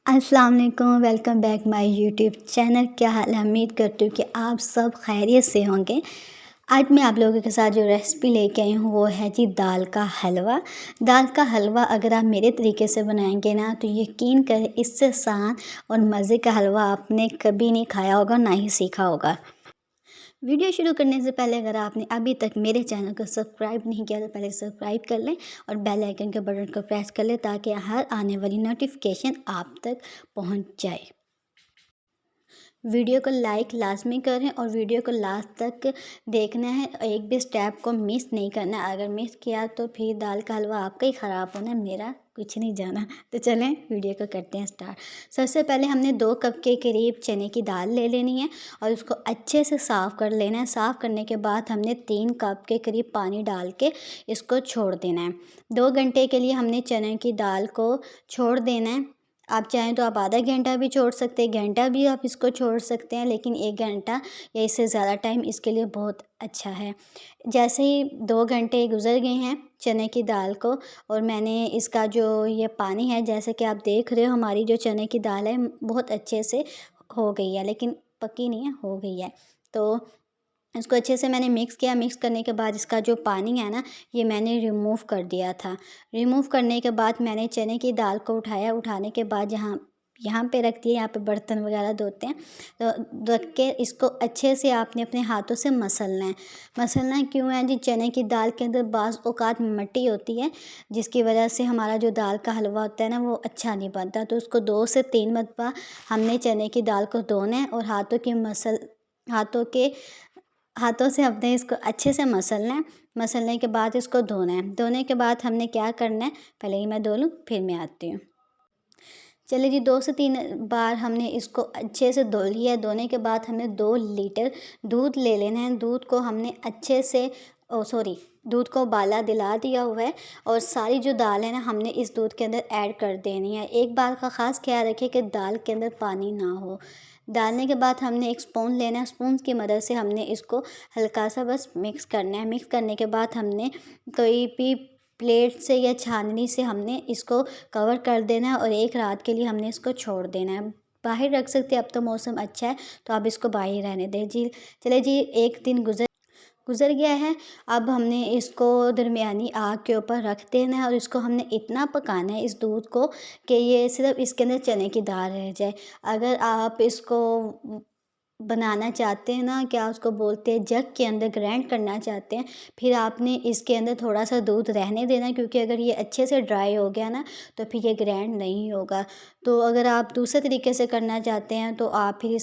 अस्सलाम वालेकुम, welcome back my YouTube channel. क्या हाल है? उम्मीद करती हूँ कि आप सब खैरियत से होंगे। आज मैं आप लोगों के साथ जो रेसिपी लेके आई हूँ वो है जी दाल का हलवा। दाल का हलवा अगर आप मेरे तरीके से बनाएंगे ना तो यकीन करें इससे आसान और मज़े का हलवा आपने कभी नहीं खाया होगा, ना ही सीखा होगा। वीडियो शुरू करने से पहले अगर आपने अभी तक मेरे चैनल को सब्सक्राइब नहीं किया तो पहले सब्सक्राइब कर लें और बेल आइकन के बटन को प्रेस कर लें ताकि हर आने वाली नोटिफिकेशन आप तक पहुंच जाए। वीडियो को लाइक लाजमी करें और वीडियो को लास्ट तक देखना है, एक भी स्टेप को मिस नहीं करना। अगर मिस किया तो फिर दाल का हलवा आपका ही ख़राब होना, मेरा कुछ नहीं जाना। तो चलें वीडियो को करते हैं स्टार्ट। सबसे पहले हमने 2 कप के करीब चने की दाल ले लेनी है और उसको अच्छे से साफ़ कर लेना है। साफ़ करने के बाद हमने 3 कप के करीब पानी डाल के इसको छोड़ देना है। 2 घंटे के लिए हमने चने की दाल को छोड़ देना है। आप चाहें तो आप आधा घंटा भी छोड़ सकते हैं, घंटा भी आप इसको छोड़ सकते हैं, लेकिन 1 घंटा या इससे ज़्यादा टाइम इसके लिए बहुत अच्छा है। जैसे ही 2 घंटे गुज़र गए हैं चने की दाल को और मैंने इसका जो ये पानी है, जैसे कि आप देख रहे हो हमारी जो चने की दाल है बहुत अच्छे से हो गई है, लेकिन पकी नहीं है, हो गई है। तो इसको अच्छे से मैंने मिक्स किया। मिक्स करने के बाद इसका जो पानी है ना, ये मैंने रिमूव कर दिया था। रिमूव करने के बाद मैंने चने की दाल को उठाया। उठाने के बाद यहाँ यहाँ पे रख दिया, यहाँ पे बर्तन वगैरह धोते हैं तो रख के इसको अच्छे से आपने अपने हाथों से मसलना है। मसलना क्यों है जी? चने की दाल के अंदर बाज़ औक़ात मिट्टी होती है, जिसकी वजह से हमारा जो दाल का हलवा होता है ना वो अच्छा नहीं बनता। तो उसको 2 से 3 मरतबा हमने चने की दाल को धोना है और हाथों से हमने इसको अच्छे से मसलना है। मसलने के बाद इसको धोना है। धोने के बाद हमने क्या करना है, पहले ही मैं धो लूँ फिर मैं आती हूँ। चलिए जी, 2 से 3 बार हमने इसको अच्छे से धो लिया। धोने के बाद हमें 2 लीटर दूध ले लेना है। दूध को हमने अच्छे से दूध को उबाला दिला दिया हुआ है और सारी जो दाल है ना हमने इस दूध के अंदर ऐड कर देनी है। एक बात का ख़ास ख्याल रखें कि दाल के अंदर पानी ना हो। डालने के बाद हमने एक स्पून लेना है। स्पून की मदद से हमने इसको हल्का सा बस मिक्स करना है। मिक्स करने के बाद हमने कोई भी प्लेट से या छाननी से हमने इसको कवर कर देना है और एक रात के लिए हमने इसको छोड़ देना है। बाहर रख सकते हैं, अब तो मौसम अच्छा है तो आप इसको बाहर रहने दें जी। चलिए जी, एक दिन गुज़र गया है। अब हमने इसको दरमियानी आग के ऊपर रख देना है और इसको हमने इतना पकाना है इस दूध को कि ये सिर्फ़ इसके अंदर चने की दाल रह जाए। अगर आप इसको बनाना चाहते हैं ना, क्या उसको बोलते हैं, जग के अंदर ग्राइंड करना चाहते हैं, फिर आपने इसके अंदर थोड़ा-सा दूध रहने देना, क्योंकि अगर ये अच्छे से ड्राई हो गया ना तो फिर ये ग्राइंड नहीं होगा। तो अगर आप दूसरे तरीके से करना चाहते हैं तो आप फिर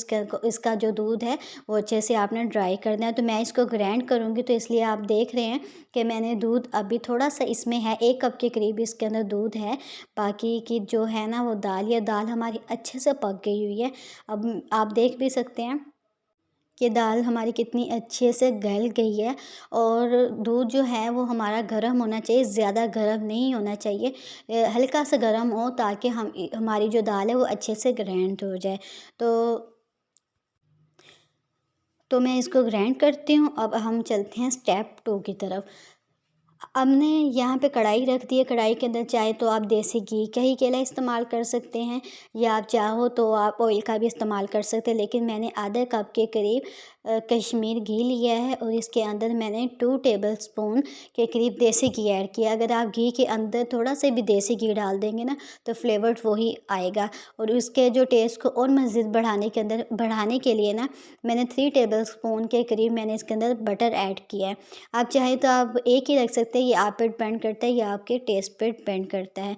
इसका जो दूध है वो अच्छे से आपने ड्राई करना है। तो मैं इसको ग्राइंड करूँगी तो इसलिए आप देख रहे हैं कि मैंने दूध अभी थोड़ा-सा इसमें है, 1 कप के करीब इसके अंदर दूध है। बाकी की जो है ना वो दाल हमारी अच्छे से पक गई हुई है। अब आप देख भी सकते हैं कि दाल हमारी कितनी अच्छे से गल गई है और दूध जो है वो हमारा गर्म होना चाहिए, ज़्यादा गर्म नहीं होना चाहिए। हल्का सा गर्म हो ताकि हमारी जो दाल है वो अच्छे से ग्राइंड हो जाए। तो मैं इसको ग्राइंड करती हूँ। अब हम चलते हैं स्टेप 2 की तरफ। हमने यहाँ पे कढ़ाई रख दी है। कढ़ाई के अंदर चाहे तो आप देसी घी का ही केला इस्तेमाल कर सकते हैं या आप चाहो तो आप ऑयल का भी इस्तेमाल कर सकते हैं, लेकिन मैंने आधा कप के करीब कश्मीर घी लिया है और इसके अंदर मैंने 2 टेबलस्पून के करीब देसी घी ऐड किया। अगर आप घी के अंदर थोड़ा सा भी देसी घी डाल देंगे ना तो फ्लेवर वही आएगा और उसके जो टेस्ट को और मज़ीद बढ़ाने के लिए ना मैंने 3 टेबलस्पून के करीब मैंने इसके अंदर बटर ऐड किया है। आप चाहें तो आप एक ही रख सकते हैं, ये आप पे डिपेंड करता है, ये आपके टेस्ट पे डिपेंड करता है।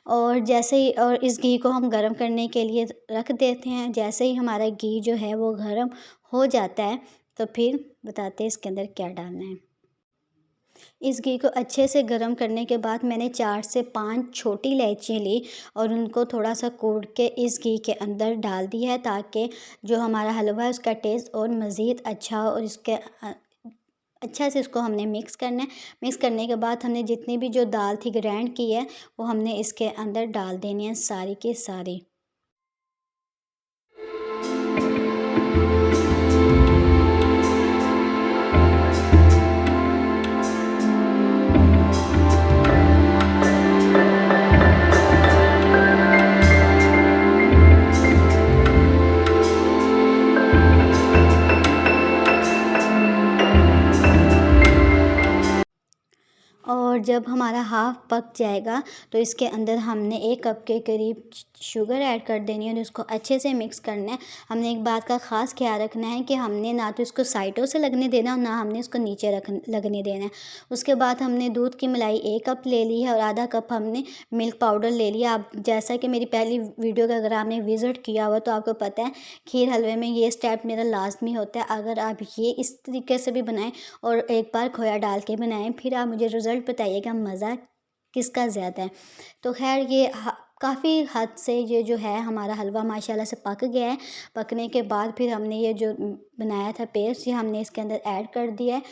और जैसे ही और इस घी को हम गरम करने के लिए रख देते हैं। जैसे ही हमारा घी जो है वो गरम हो जाता है तो फिर बताते हैं इसके अंदर क्या डालना है। इस घी को अच्छे से गरम करने के बाद मैंने 4 से 5 छोटी इलायची ली और उनको थोड़ा-सा कूट के इस घी के अंदर डाल दिया है ताकि जो हमारा हलवा है उसका टेस्ट और मज़ीद अच्छा हो और अच्छा से इसको हमने मिक्स करना है। मिक्स करने के बाद हमने जितनी भी जो दाल थी ग्राइंड की है वो हमने इसके अंदर डाल देनी है सारी की सारी। जब हमारा हाफ़ पक जाएगा तो इसके अंदर हमने 1 कप के करीब शुगर ऐड कर देनी है और इसको अच्छे से मिक्स करना है। हमने एक बात का ख़ास ख्याल रखना है कि हमने ना तो इसको साइडों से लगने देना और ना हमने इसको नीचे लगने देना है। उसके बाद हमने दूध की मलाई 1 कप ले ली है और आधा कप हमने मिल्क पाउडर ले लिया। आप जैसा कि मेरी पहली वीडियो का अगर आपने विज़िट किया हुआ तो आपको पता है खीर हलवे में ये स्टेप मेरा लाज़मी होता है। अगर आप ये इस तरीके से भी बनाएँ और एक बार खोया डाल के बनाएँ, फिर आप मुझे रिज़ल्ट बताइएगा मज़ा किसका ज़्यादा है। तो ख़ैर ये काफ़ी हद से ये जो है हमारा हलवा माशाल्लाह से पक गया है। पकने के बाद फिर हमने ये जो बनाया था पेस्ट, ये हमने इसके अंदर ऐड कर दिया है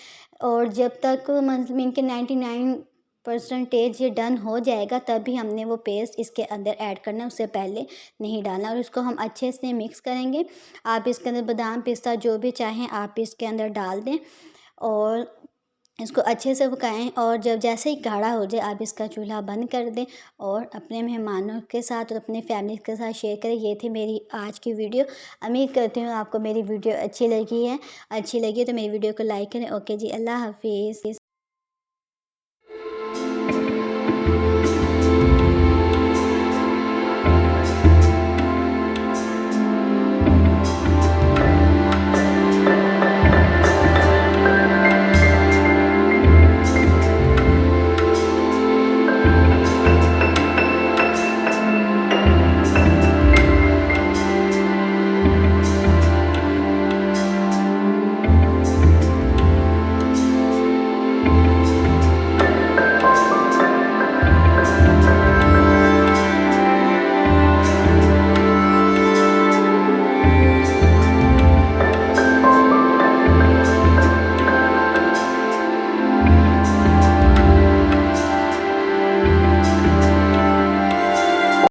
और जब तक मतलब इनके 99% ये डन हो जाएगा तभी हमने वो पेस्ट इसके अंदर ऐड करना है, उससे पहले नहीं डालना और इसको हम अच्छे से मिक्स करेंगे। आप इसके अंदर बादाम, पिस्ता जो भी चाहें आप इसके अंदर डाल दें और इसको अच्छे से पकाएँ और जब जैसे ही गाढ़ा हो जाए आप इसका चूल्हा बंद कर दें और अपने मेहमानों के साथ और अपनी फैमिली के साथ शेयर करें। ये थी मेरी आज की वीडियो। उम्मीद करती हूँ आपको मेरी वीडियो अच्छी लगी है। अच्छी लगी तो मेरी वीडियो को लाइक करें। ओके जी, अल्लाह हाफ़िज़।